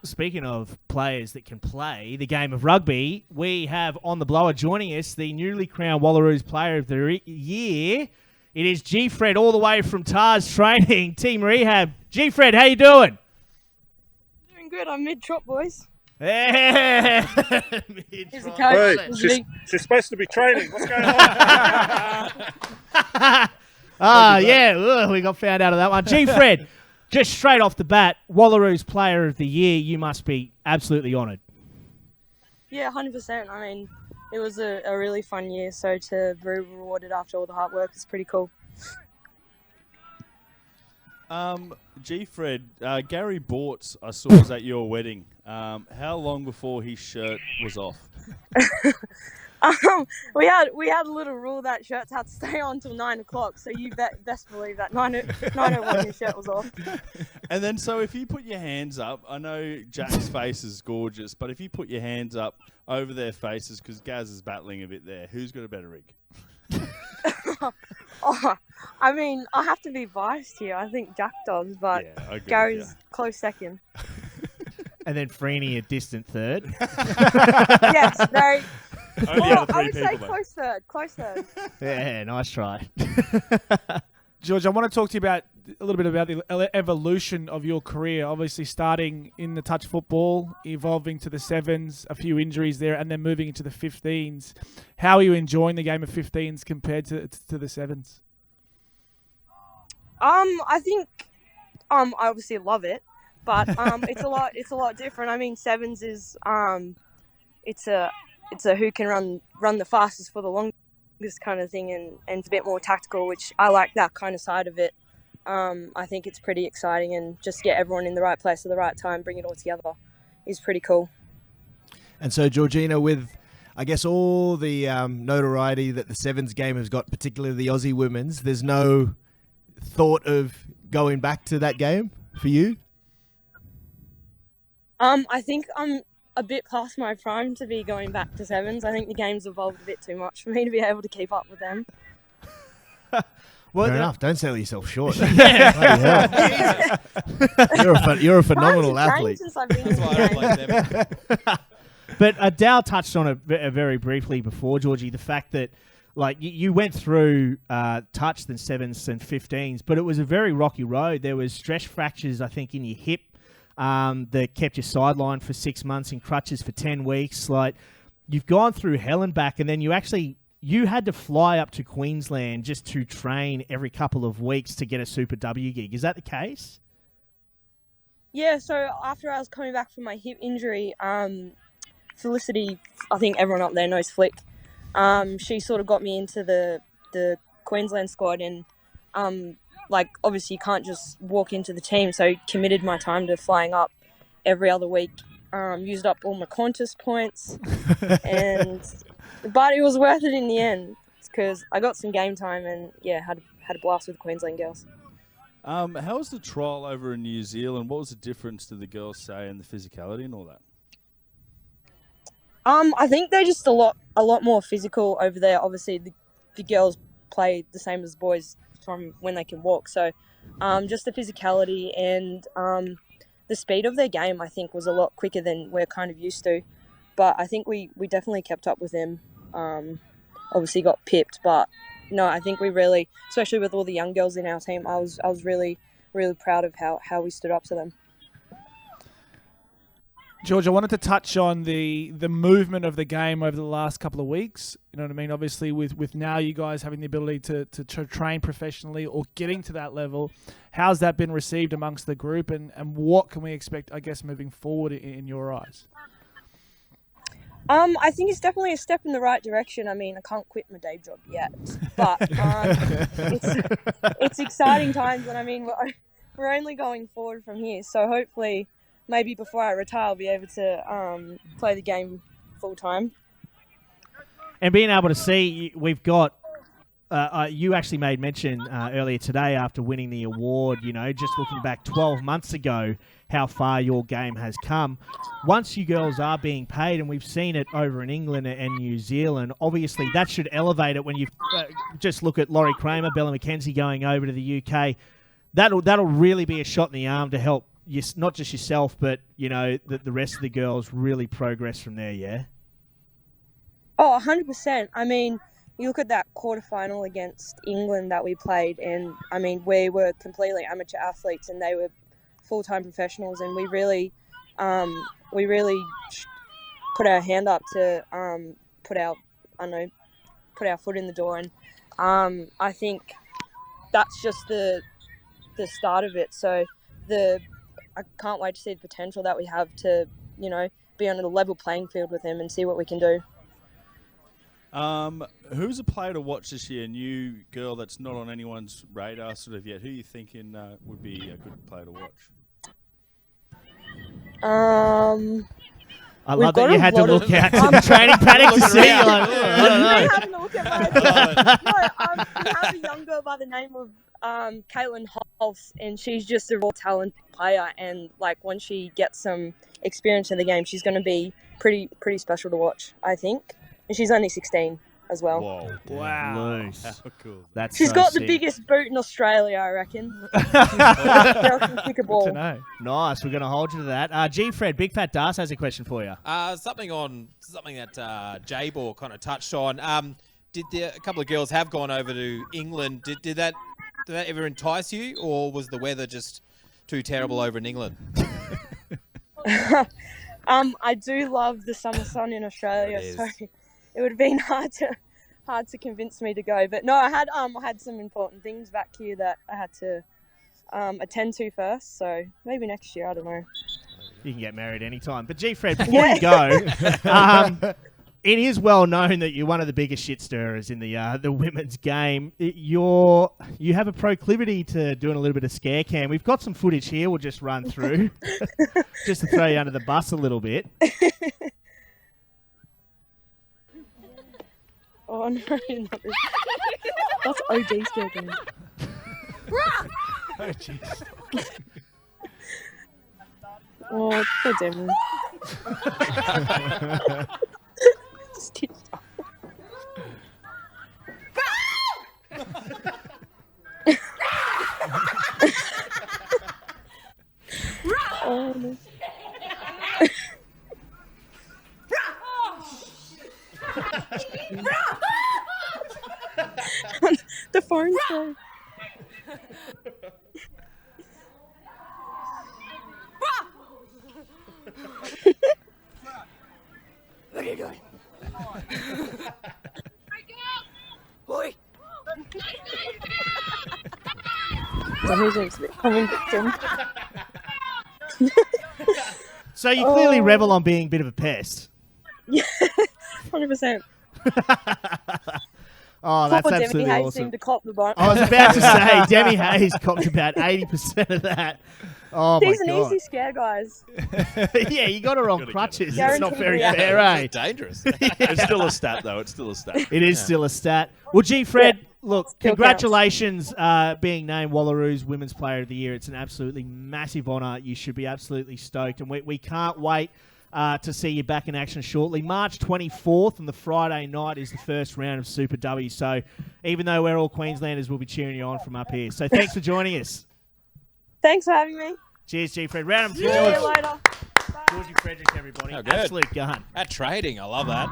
Speaking of players that can play the game of rugby, we have on the blower joining us the newly crowned Wallaroos Player of the Year. It is G. Fred all the way from TARS Training, Team Rehab. G. Fred, how you doing? Doing good. I'm mid-trot, boys. Yeah. Here's the coach. Wait, she's supposed to be training. What's going on? Yeah. Ugh, we got found out of that one. G. Fred, just straight off the bat, Wallaroos Player of the Year, you must be absolutely honoured. Yeah, 100%. I mean, it was a really fun year, so to be rewarded after all the hard work is pretty cool. G. Fred, Gary Bortz, I saw was at your wedding. How long before his shirt was off? We had a little rule that shirts had to stay on till 9 o'clock, so you best believe that 9:01 his shirt was off. And then, so if you put your hands up, I know Jack's face is gorgeous, but if you put your hands up over their faces, because Gaz is battling a bit there, who's got a better rig? I mean, I have to be biased here. I think Jack does, but Yeah, Gary's close second. And then Freeney a distant third. Yes, very. Only out of I three would say people, mate. close third. Yeah, nice try. George, I want to talk to you about a little bit about the evolution of your career. Obviously, starting in the touch football, evolving to the sevens, a few injuries there, and then moving into the 15s. How are you enjoying the game of 15s compared to the sevens? I think I obviously love it, but it's a lot different. I mean, sevens is it's a who can run the fastest for the longest kind of thing, and it's a bit more tactical, which I like that kind of side of it. I think it's pretty exciting, and just get everyone in the right place at the right time, bring it all together is pretty cool. And so, Georgina, with, I guess, all the notoriety that the sevens game has got, particularly the Aussie women's, there's no thought of going back to that game for you? I think I'm a bit past my prime to be going back to sevens. I think the game's evolved a bit too much for me to be able to keep up with them. Well, fair enough. Don't sell yourself short. Yeah. You're a phenomenal athlete. Since I've been in the game. But Dow touched on it very briefly before, Georgie, the fact that like you went through touch, then sevens and 15s, but it was a very rocky road. There was stress fractures, I think, in your hip that kept you sidelined for 6 months and crutches for 10 weeks. Like, you've gone through hell and back, and then you had to fly up to Queensland just to train every couple of weeks to get a Super W gig. Is that the case? Yeah, so after I was coming back from my hip injury, Felicity, I think everyone up there knows Flick, she sort of got me into the Queensland squad, and obviously you can't just walk into the team, so committed my time to flying up every other week, used up all my Qantas points, but it was worth it in the end because I got some game time and had a blast with the Queensland girls. How was the trial over in New Zealand? What was the difference to the girls, say, and the physicality and all that? I think they're just a lot more physical over there. Obviously, the girls play the same as boys from when they can walk. So, just the physicality and the speed of their game, I think, was a lot quicker than we're kind of used to. But I think we definitely kept up with them. Obviously, got pipped, but no, I think we really, especially with all the young girls in our team, I was really, really proud of how we stood up to them. George, I wanted to touch on the movement of the game over the last couple of weeks. You know what I mean? Obviously, with now you guys having the ability to train professionally or getting to that level, how's that been received amongst the group, and what can we expect, I guess, moving forward in your eyes? I think it's definitely a step in the right direction. I mean, I can't quit my day job yet, but it's exciting times, and I mean, we're only going forward from here. So hopefully, maybe before I retire, I'll be able to play the game full time. And being able to see, we've got, you actually made mention earlier today after winning the award, just looking back 12 months ago, how far your game has come. Once you girls are being paid, and we've seen it over in England and New Zealand, obviously that should elevate it when you just look at Laurie Kramer, Bella McKenzie going over to the UK. That'll really be a shot in the arm to help not just yourself, but the rest of the girls really progress from there. Yeah. Oh, 100%. I mean, you look at that quarterfinal against England that we played, and I mean, we were completely amateur athletes, and they were full-time professionals, and we really put our hand up to put our foot in the door, and I think that's just the start of it. So I can't wait to see the potential that we have to be on a level playing field with him and see what we can do. Who's a player to watch this year? A new girl that's not on anyone's radar sort of yet. Who are you thinking would be a good player to watch? I love that you had to look out to the training paddock to see. Like, I don't know. Having a look at my we have a young girl by the name of Caitlin Holtz, and she's just a raw talent player. And like when she gets some experience in the game, she's going to be pretty special to watch, I think. And she's only 16 as well. Whoa! Wow. Loose. How cool! She's got the sick. biggest boot in Australia, I reckon. Girl can kick a ball. To know. Nice. We're going to hold you to that. G. Fred, Big Fat Das has a question for you. Something that J-Ball kind of touched on. A couple of girls have gone over to England. Did that ever entice you, or was the weather just too terrible over in England? I do love the summer sun in Australia, so it would have been hard to convince me to go. But no, I had some important things back here that I had to attend to first. So maybe next year, I don't know. You can get married anytime. But G. Fred, before you go, it is well known that you're one of the biggest shit stirrers in the women's game. You have a proclivity to doing a little bit of scare cam. We've got some footage here. We'll just run through, just to throw you under the bus a little bit. Oh no, not this. That's OD scare cam. Oh, jeez. Oh, poor Devin. Oh, no. The phone's going. Look at you going. So he's a common victim. So you clearly revel on being a bit of a pest. Yeah, 100%. Oh, that's Demi absolutely Hayes awesome. seemed to cop the bone. I was about to say, Demi Hayes copped about 80% of that. Oh, He's my an God. easy scare, guys. Yeah, you got her on Gotta crutches. get It's not very Guaranteed fair, eh? It's dangerous. It's still a stat, though. It's still a stat. It is still a stat. Well, G. Fred, look, Still congratulations being named Wallaroos Women's Player of the Year. It's an absolutely massive honour. You should be absolutely stoked. And we can't wait to see you back in action shortly. March 24th on the Friday night is the first round of Super W. So even though we're all Queenslanders, we'll be cheering you on from up here. So thanks for joining us. Thanks for having me. Cheers, G. Fred. Round of See you applause. later. Georgie Frederick, everybody. Oh, good. Absolute gun. That trading, I love that.